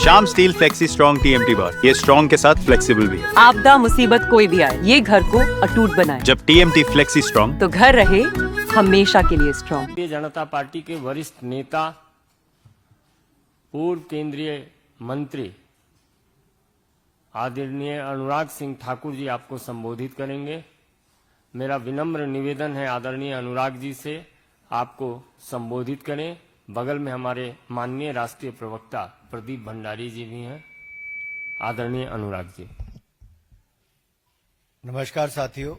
Shyam steel flexi strong TMT बार, ये strong के साथ फ्लेक्सिबल भी है। आपदा मुसीबत कोई भी आए, ये घर को अटूट बनाए। जब टीएमटी फ्लेक्सी स्ट्रॉन्ग, तो घर रहे हमेशा के लिए स्ट्रॉन्ग। भारतीय जनता पार्टी के वरिष्ठ नेता, पूर्व केंद्रीय मंत्री आदरणीय अनुराग सिंह ठाकुर जी आपको संबोधित करेंगे। मेरा विनम्र निवेदन है आदरणीय अनुराग जी से आपको संबोधित करें। बगल में हमारे माननीय राष्ट्रीय प्रवक्ता प्रदीप भंडारी जी भी हैं। आदरणीय अनुराग जी। नमस्कार साथियों,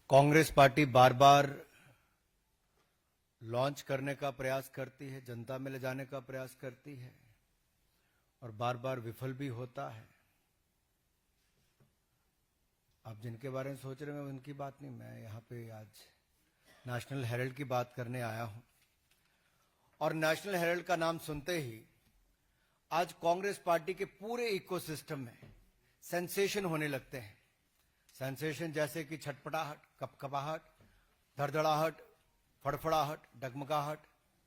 कांग्रेस पार्टी बार बार लॉन्च करने का प्रयास करती है, जनता में ले जाने का प्रयास करती है और बार बार विफल भी होता है। आप जिनके बारे में सोच रहे हैं उनकी बात नहीं, मैं यहाँ पे आज नेशनल हेराल्ड की बात करने आया हूं। और नेशनल हेराल्ड का नाम सुनते ही आज कांग्रेस पार्टी के पूरे इकोसिस्टम में सेंसेशन होने लगते हैं। सेंसेशन जैसे कि छटपटाहट, कपकपाहट, धड़धड़ाहट, फड़फड़ाहट, डगमगाहट,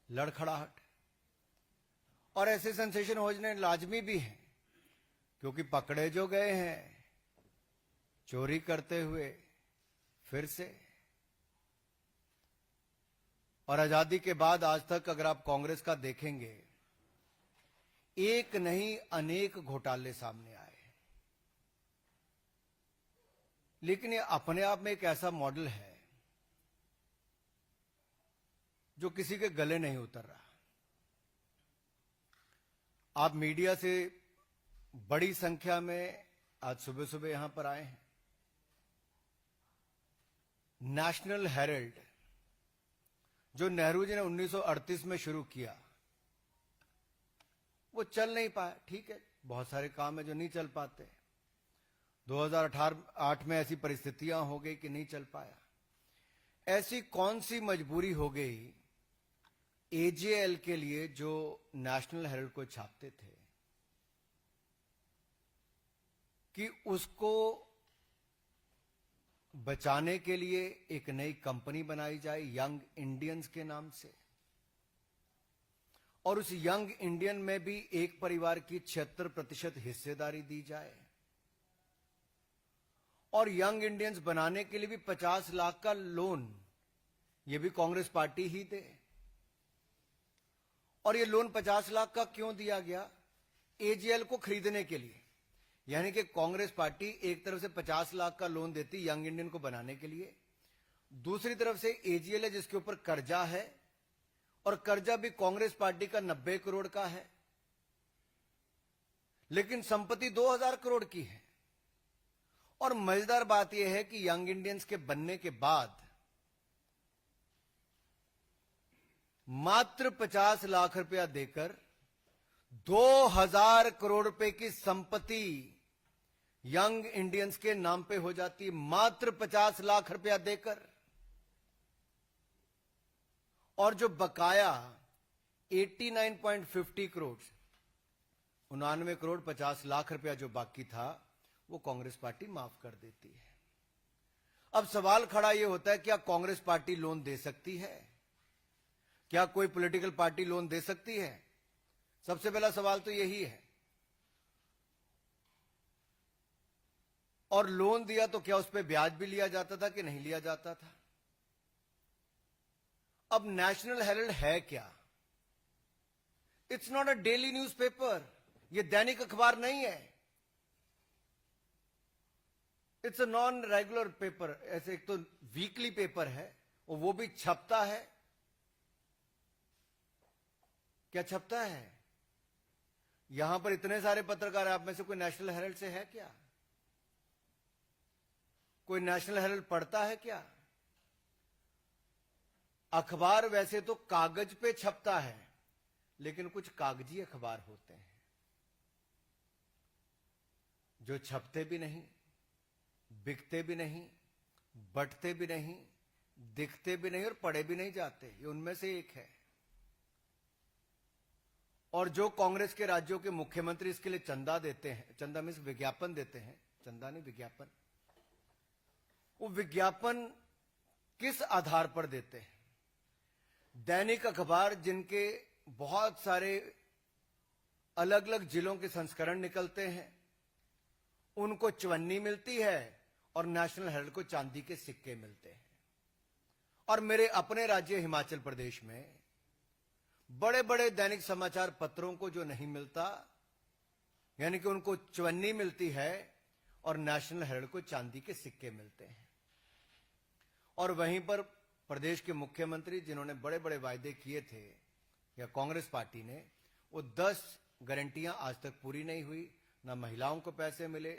लड़खड़ाहट। और ऐसे सेंसेशन होने लाजमी भी हैं क्योंकि पकड़े जो गए हैं चोरी करते हुए फिर से। और आजादी के बाद आज तक अगर आप कांग्रेस का देखेंगे, एक नहीं अनेक घोटाले सामने आए, लेकिन ये अपने आप में एक ऐसा मॉडल है जो किसी के गले नहीं उतर रहा। आप मीडिया से बड़ी संख्या में आज सुबह सुबह यहां पर आए हैं। नेशनल हेराल्ड जो नेहरू जी ने 1938 में शुरू किया, वो चल नहीं पाया। ठीक है, बहुत सारे काम है जो नहीं चल पाते। 2008 में ऐसी परिस्थितियां हो गई कि नहीं चल पाया। ऐसी कौन सी मजबूरी हो गई एजेएल के लिए जो नेशनल हेराल्ड को छापते थे कि उसको बचाने के लिए एक नई कंपनी बनाई जाए यंग इंडियंस के नाम से, और उस यंग इंडियन में भी एक परिवार की 76% हिस्सेदारी दी जाए, और यंग इंडियंस बनाने के लिए भी 50 लाख का लोन ये भी कांग्रेस पार्टी ही दे। और ये लोन 50 लाख का क्यों दिया गया? एजेएल को खरीदने के लिए। यानी कि कांग्रेस पार्टी एक तरफ से 50 लाख का लोन देती यंग इंडियन को बनाने के लिए, दूसरी तरफ से एजेएल है जिसके ऊपर कर्जा है, और कर्जा भी कांग्रेस पार्टी का 90 करोड़ का है, लेकिन संपत्ति 2000 करोड़ की है। और मजेदार बात यह है कि यंग इंडियंस के बनने के बाद मात्र 50 लाख रुपया देकर 2000 करोड़ रुपए की संपत्ति यंग इंडियंस के नाम पे हो जाती, मात्र 50 लाख रुपया देकर। और जो बकाया 89.50 करोड़, 99 करोड़ 50 लाख रुपया जो बाकी था, वो कांग्रेस पार्टी माफ कर देती है। अब सवाल खड़ा यह होता है, क्या कांग्रेस पार्टी लोन दे सकती है? क्या कोई पॉलिटिकल पार्टी लोन दे सकती है? सबसे पहला सवाल तो यही है। और लोन दिया तो क्या उस पर ब्याज भी लिया जाता था कि नहीं लिया जाता था? अब नेशनल हेराल्ड है क्या? It's not a daily newspaper, ये दैनिक अखबार नहीं है। It's a non regular paper. ऐसे एक तो वीकली पेपर है और वो भी छपता है। क्या छपता है? यहां पर इतने सारे पत्रकार, आप में से कोई नेशनल हेराल्ड से है क्या? कोई नेशनल हेराल्ड पढ़ता है क्या? अखबार वैसे तो कागज पे छपता है, लेकिन कुछ कागजी अखबार होते हैं जो छपते भी नहीं, बिकते भी नहीं, बंटते भी नहीं, दिखते भी नहीं और पढ़े भी नहीं जाते। ये उनमें से एक है। और जो कांग्रेस के राज्यों के मुख्यमंत्री इसके लिए चंदा देते हैं, चंदा में विज्ञापन देते हैं, चंदा नहीं विज्ञापन, वो विज्ञापन किस आधार पर देते हैं? दैनिक अखबार जिनके बहुत सारे अलग अलग जिलों के संस्करण निकलते हैं, उनको चवन्नी मिलती है और नेशनल हेराल्ड को चांदी के सिक्के मिलते हैं। और मेरे अपने राज्य हिमाचल प्रदेश में बड़े बड़े दैनिक समाचार पत्रों को जो नहीं मिलता, यानी कि उनको चवन्नी मिलती है और नेशनल हेराल्ड को चांदी के सिक्के मिलते हैं। और वहीं पर प्रदेश के मुख्यमंत्री जिन्होंने बड़े बड़े वायदे किए थे, या कांग्रेस पार्टी ने, वो 10 गारंटियां आज तक पूरी नहीं हुई। ना महिलाओं को पैसे मिले,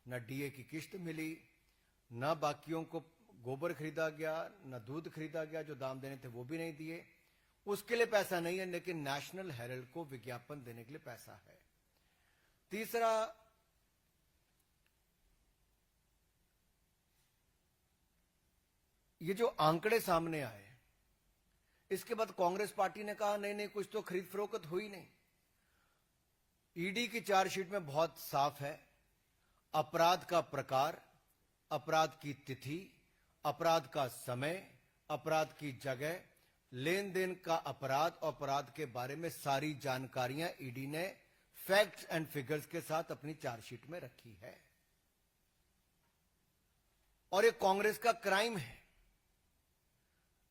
ना डीए की किस्त मिली, ना बाकियों को गोबर खरीदा गया, ना दूध खरीदा गया, जो दाम देने थे वो भी नहीं दिए। उसके लिए पैसा नहीं है, लेकिन नेशनल हेराल्ड को विज्ञापन देने के लिए पैसा है। तीसरा, ये जो आंकड़े सामने आए, इसके बाद कांग्रेस पार्टी ने कहा नहीं नहीं, कुछ तो खरीद फरोख्त हुई नहीं। ईडी की चार्जशीट में बहुत साफ है, अपराध का प्रकार, अपराध की तिथि, अपराध का समय, अपराध की जगह, लेन देन का अपराध और अपराध के बारे में सारी जानकारियां ईडी ने फैक्ट्स एंड फिगर्स के साथ अपनी चार्जशीट में रखी है। और ये कांग्रेस का क्राइम है।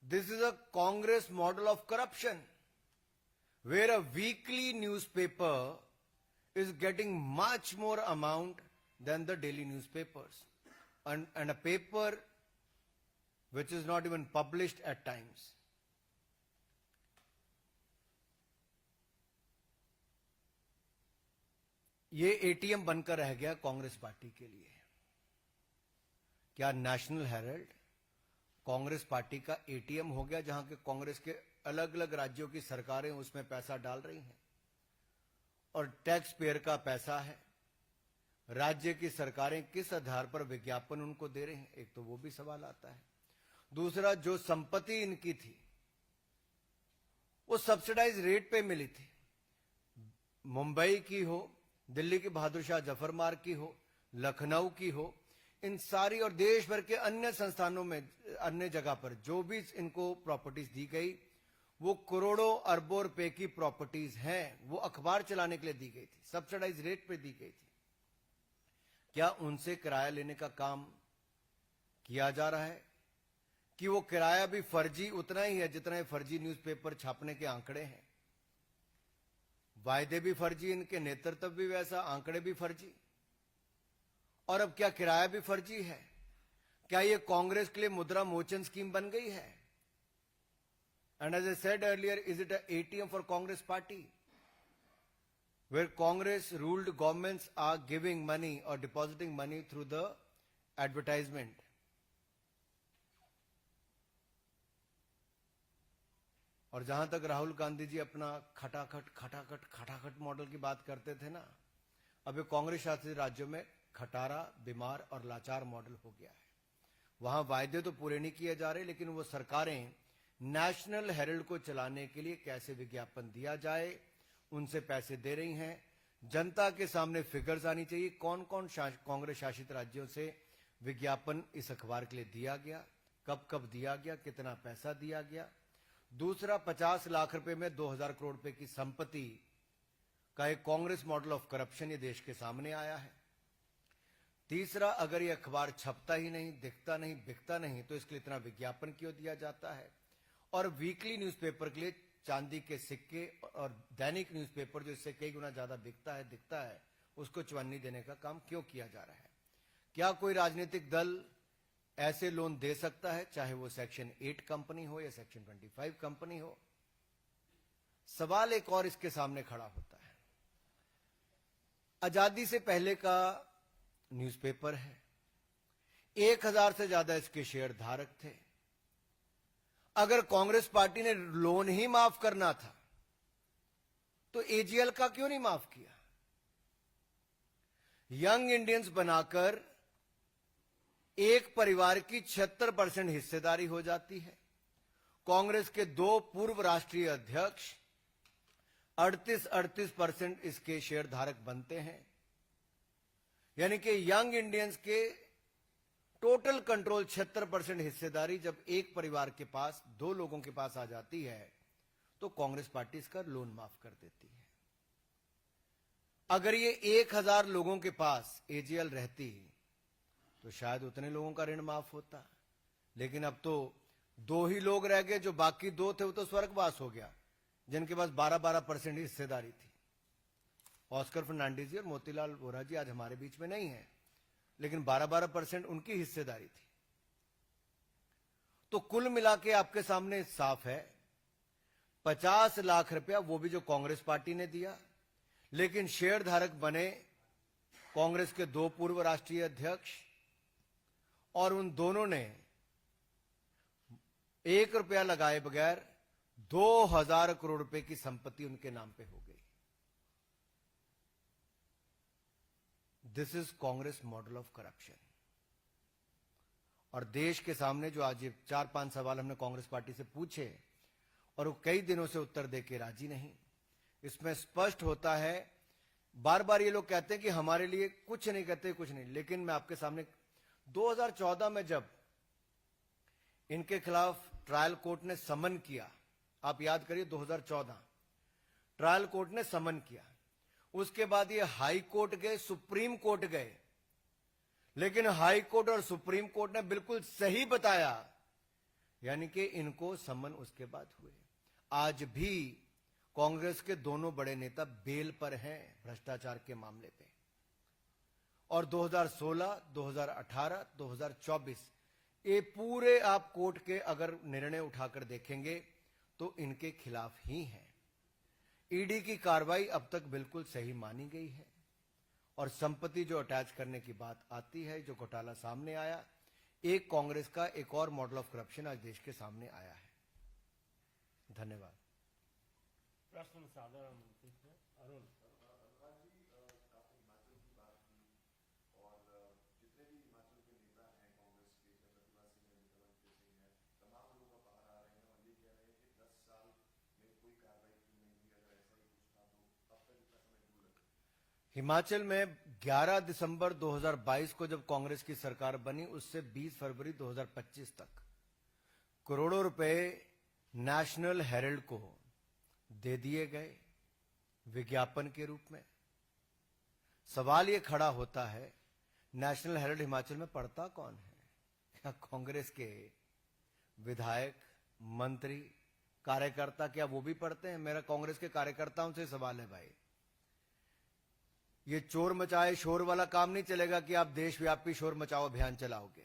This is a Congress model of corruption, where a weekly newspaper is getting much more amount than the daily newspapers, and a paper which is not even published at times. ये ATM बनकर रह गया Congress party के लिए। क्या national Herald Congress party का ATM हो गया, जहां के कांग्रेस के अलग अलग राज्यों की सरकारें उसमें पैसा डाल रही हैं और टैक्स पेयर का पैसा है। राज्य की सरकारें किस आधार पर विज्ञापन उनको दे रहे हैं, एक तो वो भी सवाल आता है। दूसरा, जो संपत्ति इनकी थी वो सब्सिडाइज रेट पे मिली थी। मुंबई की हो, दिल्ली की बहादुर शाह जफर मार्ग की हो, लखनऊ की हो, इन सारी और देश भर के अन्य संस्थानों में, अन्य जगह पर जो भी इनको प्रॉपर्टीज दी गई, वो करोड़ों अरबों रुपए की प्रॉपर्टीज हैं। वो अखबार चलाने के लिए दी गई थी, सब्सिडाइज रेट पे दी गई थी। क्या उनसे किराया लेने का काम किया जा रहा है कि वो किराया भी फर्जी उतना ही है जितना फर्जी न्यूज़पेपर छापने के आंकड़े हैं? वायदे भी फर्जी, इनके नेतृत्व भी वैसा, आंकड़े भी फर्जी, और अब क्या किराया भी फर्जी है? क्या ये कांग्रेस के लिए मुद्रा मोचन स्कीम बन गई है? And as I said earlier, is it an ATM for Congress party, where Congress ruled governments are giving money or depositing money through the advertisement? और जहां तक राहुल गांधी जी अपना खटाखट मॉडल की बात करते थे ना, अब ये कांग्रेस शासित राज्यों में खटारा, बीमार और लाचार मॉडल हो गया है। वहां वायदे तो पूरे नहीं किए जा रहे, लेकिन वो सरकारें नेशनल हेराल्ड को चलाने के लिए कैसे विज्ञापन दिया जाए, उनसे पैसे दे रही हैं। जनता के सामने फिगर्स आनी चाहिए, कौन कौन कांग्रेस शासित राज्यों से विज्ञापन इस अखबार के लिए दिया गया, कब कब दिया गया, कितना पैसा दिया गया। दूसरा, 50 लाख रुपए में 2000 करोड़ रुपए की संपत्ति का एक कांग्रेस मॉडल ऑफ करप्शन ये देश के सामने आया है। तीसरा, अगर ये अखबार छपता ही नहीं, दिखता नहीं, बिकता नहीं, तो इसके लिए इतना विज्ञापन क्यों दिया जाता है? और वीकली न्यूज़पेपर के लिए चांदी के सिक्के, और दैनिक न्यूज़पेपर जो इससे कई गुना ज्यादा बिकता है, दिखता है, उसको चवन्नी देने का काम क्यों किया जा रहा है? क्या कोई राजनीतिक दल ऐसे लोन दे सकता है, चाहे वो सेक्शन 8 कंपनी हो या सेक्शन 25 कंपनी हो? सवाल एक और इसके सामने खड़ा होता है। आजादी से पहले का न्यूज़पेपर है, 1000 से ज्यादा इसके शेयर धारक थे। अगर कांग्रेस पार्टी ने लोन ही माफ करना था तो एजीएल का क्यों नहीं माफ किया? यंग इंडियंस बनाकर एक परिवार की 76% हिस्सेदारी हो जाती है। कांग्रेस के 2 पूर्व राष्ट्रीय अध्यक्ष 38% इसके शेयर धारक बनते हैं। यानी कि यंग इंडियंस के टोटल कंट्रोल 76% हिस्सेदारी जब एक परिवार के पास, 2 लोगों के पास आ जाती है, तो कांग्रेस पार्टी इसका लोन माफ कर देती है। अगर ये 1000 लोगों के पास एजीएल रहती तो शायद उतने लोगों का ऋण माफ होता, लेकिन अब तो 2 ही लोग रह गए, जो बाकी 2 थे वो तो स्वर्गवास हो गया, जिनके पास 12% हिस्सेदारी थी। ऑस्कर फर्नांडिस जी और मोतीलाल वोरा जी आज हमारे बीच में नहीं है, लेकिन 12% उनकी हिस्सेदारी थी। तो कुल मिला के आपके सामने साफ है, 50 लाख रुपया वो भी जो कांग्रेस पार्टी ने दिया, लेकिन शेयर धारक बने कांग्रेस के 2 पूर्व राष्ट्रीय अध्यक्ष, और उन दोनों ने 1 रुपया लगाए बगैर 2000 करोड़ रुपए की संपत्ति उनके नाम पे हो गई। This is Congress model of corruption. और देश के सामने जो आज ये 4-5 सवाल हमने कांग्रेस पार्टी से पूछे और वो कई दिनों से उत्तर देके राजी नहीं, इसमें स्पष्ट होता है। बार बार ये लोग कहते हैं कि हमारे लिए कुछ नहीं कहते, कुछ नहीं, लेकिन मैं आपके सामने 2014 में जब इनके खिलाफ ट्रायल कोर्ट ने समन किया, आप याद करिए 2014 ट्रायल कोर्ट ने समन किया, उसके बाद ये हाई कोर्ट गए, सुप्रीम कोर्ट गए, लेकिन हाई कोर्ट और सुप्रीम कोर्ट ने बिल्कुल सही बताया, यानी कि इनको समन उसके बाद हुए। आज भी कांग्रेस के दोनों बड़े नेता बेल पर हैं भ्रष्टाचार के मामले पे, और 2016, 2018, 2024 ये पूरे आप कोर्ट के अगर निर्णय उठाकर देखेंगे तो इनके खिलाफ ही है। ईडी की कार्रवाई अब तक बिल्कुल सही मानी गई है, और संपत्ति जो अटैच करने की बात आती है, जो घोटाला सामने आया, एक कांग्रेस का एक और मॉडल ऑफ करप्शन आज देश के सामने आया है। धन्यवाद। प्रश्न साधारण मंत्री से अरुण। हिमाचल में 11 दिसंबर 2022 को जब कांग्रेस की सरकार बनी, उससे 20 फरवरी 2025 तक करोड़ों रुपए नेशनल हेरल्ड को दे दिए गए विज्ञापन के रूप में। सवाल यह खड़ा होता है, नेशनल हेरल्ड हिमाचल में पढ़ता कौन है? क्या कांग्रेस के विधायक, मंत्री, कार्यकर्ता, क्या वो भी पढ़ते हैं? मेरा कांग्रेस के कार्यकर्ताओं से सवाल है, भाई ये चोर मचाए शोर वाला काम नहीं चलेगा कि आप देशव्यापी शोर मचाओ अभियान चलाओगे।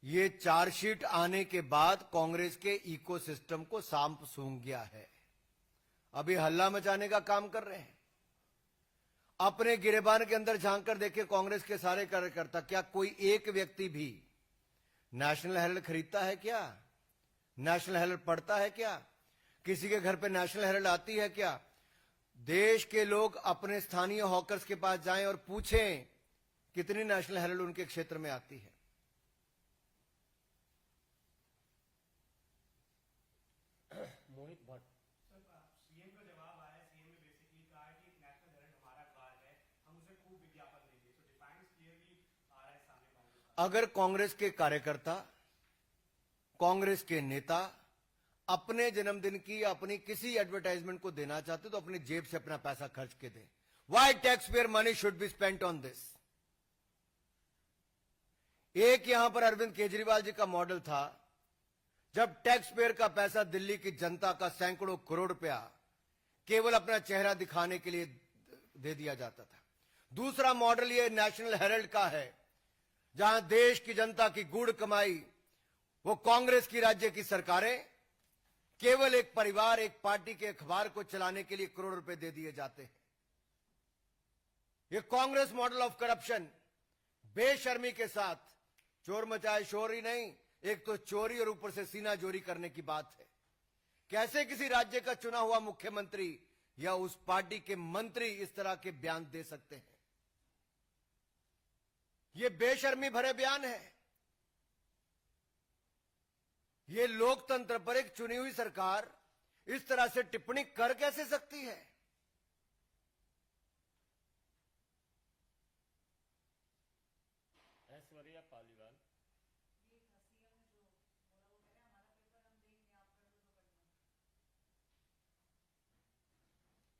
ये चार्जशीट आने के बाद कांग्रेस के इकोसिस्टम को सांप सूंघ गया है, अभी हल्ला मचाने का काम कर रहे हैं। अपने गिरेबान के अंदर झांक कर देखिए कांग्रेस के सारे कार्यकर्ता, क्या कोई एक व्यक्ति भी नेशनल हेरल्ड खरीदता है क्या? नेशनल हेरल्ड पढ़ता है क्या? किसी के घर पे नेशनल हेरल्ड आती है क्या? देश के लोग अपने स्थानीय हॉकर्स के पास जाएं और पूछें कितनी नेशनल हेरल्ड उनके क्षेत्र में आती है। मोहित भट्ट। सीएम का जवाब आया, सीएम ने बेसिकली कहा है कि नेशनल हेरल्ड हमारा कार है, हम उसे खूब विज्ञापन देंगे। तो डिफाइंस क्लियरली आ रहा है सामने कांग्रेस का। अगर कांग्रेस के कार्यकर्ता, कांग्रेस के नेता अपने जन्मदिन की अपनी किसी एडवर्टाइजमेंट को देना चाहते तो अपनी जेब से अपना पैसा खर्च के दें। Why tax payer money should be spent on this? एक यहां पर अरविंद केजरीवाल जी का मॉडल था, जब टैक्स पेयर का पैसा दिल्ली की जनता का सैकड़ों करोड़ रुपया केवल अपना चेहरा दिखाने के लिए दे दिया जाता था। दूसरा मॉडल यह नेशनल हेरल्ड का है, जहां देश की जनता की गूढ़ कमाई, वो कांग्रेस की राज्य की सरकारें केवल एक परिवार, एक पार्टी के अखबार को चलाने के लिए करोड़ रुपए दे दिए जाते हैं। यह कांग्रेस मॉडल ऑफ करप्शन बेशर्मी के साथ चोर मचाए शोर ही नहीं, एक तो चोरी और ऊपर से सीना जोरी करने की बात है। कैसे किसी राज्य का चुना हुआ मुख्यमंत्री या उस पार्टी के मंत्री इस तरह के बयान दे सकते हैं? यह बेशर्मी भरे बयान है। ये लोकतंत्र पर एक चुनी हुई सरकार इस तरह से टिप्पणी कर कैसे सकती है? ऐश्वर्या पालीवाल।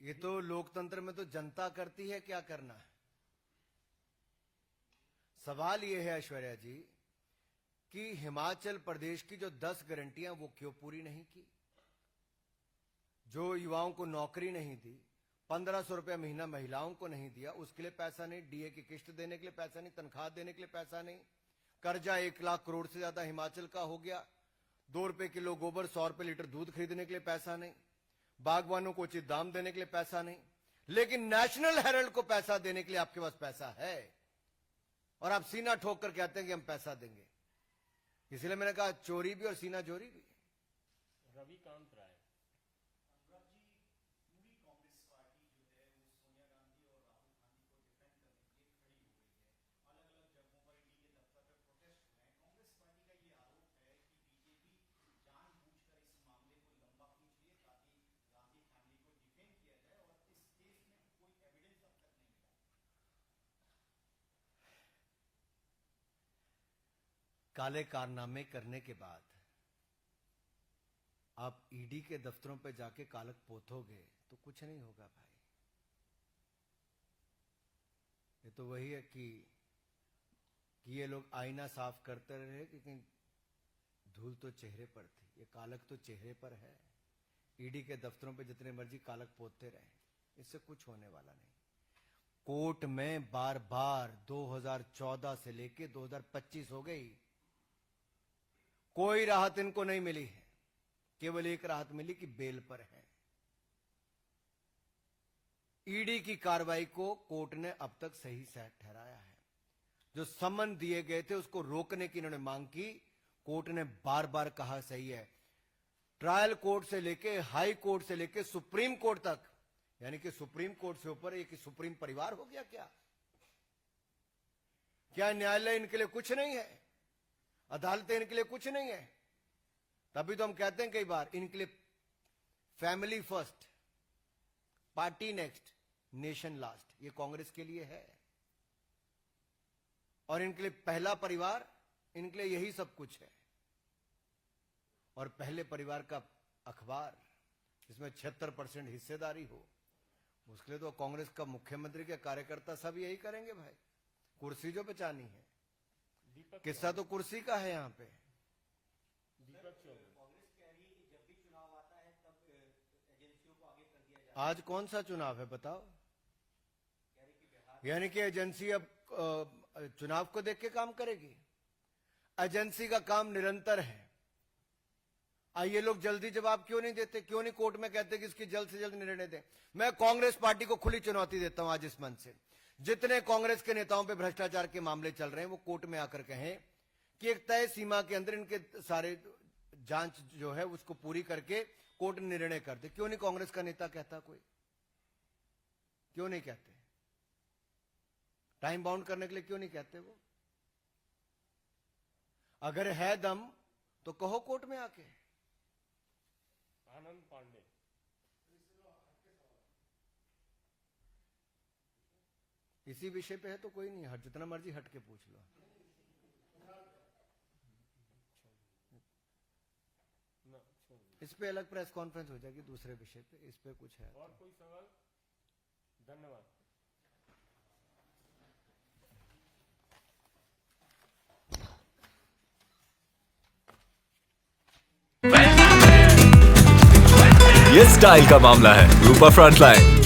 ये तो लोकतंत्र में तो जनता करती है, क्या करना है। सवाल ये है ऐश्वर्या जी कि हिमाचल प्रदेश की जो 10 गारंटियां वो क्यों पूरी नहीं की। जो युवाओं को नौकरी नहीं दी, 1500 रुपया महीना महिलाओं को नहीं दिया, उसके लिए पैसा नहीं, डीए की किस्त देने के लिए पैसा नहीं, तनख्वाह देने के लिए पैसा नहीं, कर्जा 1 लाख करोड़ से ज्यादा हिमाचल का हो गया, 2 रुपए किलो गोबर, 100 रुपए लीटर दूध खरीदने के लिए पैसा नहीं, बागवानों को उचित दाम देने के लिए पैसा नहीं, लेकिन नेशनल हेराल्ड को पैसा देने के लिए आपके पास पैसा है और आप सीना ठोक कर कहते हैं कि हम पैसा देंगे। इसलिए मैंने कहा चोरी भी और सीना चोरी भी। रविकांत राय। काले कारनामे करने के बाद आप ईडी के दफ्तरों पे जाके कालक पोतोगे तो कुछ नहीं होगा भाई। ये तो वही है कि ये लोग आईना साफ करते रहे, लेकिन धूल तो चेहरे पर थी, ये कालक तो चेहरे पर है। ईडी के दफ्तरों पे जितने मर्जी कालक पोतते रहे, इससे कुछ होने वाला नहीं। कोर्ट में बार बार 2014 से लेके 2025 हो गई, कोई राहत इनको नहीं मिली है। केवल एक राहत मिली कि बेल पर है। ईडी की कार्रवाई को कोर्ट ने अब तक सही ठहराया है। जो समन दिए गए थे उसको रोकने की इन्होंने मांग की, कोर्ट ने बार बार कहा सही है। ट्रायल कोर्ट से लेके हाई कोर्ट से लेके सुप्रीम कोर्ट तक, यानी कि सुप्रीम कोर्ट से ऊपर एक सुप्रीम परिवार हो गया क्या? क्या न्यायालय इनके लिए कुछ नहीं है? अदालतें इनके लिए कुछ नहीं है? तभी तो हम कहते हैं कई बार इनके लिए family first, party next, nation last, ये कांग्रेस के लिए है। और इनके लिए पहला परिवार, इनके लिए यही सब कुछ है। और पहले परिवार का अखबार जिसमें 76% हिस्सेदारी हो, उसके लिए तो कांग्रेस का मुख्यमंत्री के कार्यकर्ता सब यही करेंगे भाई। कुर्सी जो बचानी है, किस्सा तो कुर्सी का है। यहां पे कांग्रेस कह रही है कि जब भी चुनाव आता है तब एजेंसियों को आगे कर दिया जाए। आज कौन सा चुनाव है बताओ? यानी कि एजेंसी अब चुनाव को देख के काम करेगी। एजेंसी का काम निरंतर है। ये लोग जल्दी जवाब क्यों नहीं देते? क्यों नहीं कोर्ट में कहते कि इसकी जल्द से जल्द निर्णय दें? मैं कांग्रेस पार्टी को खुली चुनौती देता हूं आज इस मंच से, जितने कांग्रेस के नेताओं पे भ्रष्टाचार के मामले चल रहे हैं वो कोर्ट में आकर कहें कि एक तय सीमा के अंदर इनके सारे जांच जो है उसको पूरी करके कोर्ट निर्णय कर दे। क्यों नहीं कांग्रेस का नेता कहता? कोई क्यों नहीं कहते? टाइम बाउंड करने के लिए क्यों नहीं कहते वो? अगर है दम तो कहो कोर्ट में आके। आनंद पांडे। इसी विषय पे है तो कोई नहीं, हट जितना मर्जी हट के पूछ लो। इस पे अलग प्रेस कॉन्फ्रेंस हो जाएगी दूसरे विषय पे, इस पे कुछ है और कोई सवाल? धन्यवाद। ये स्टाइल का मामला है। रूपा फ्रंटलाइन।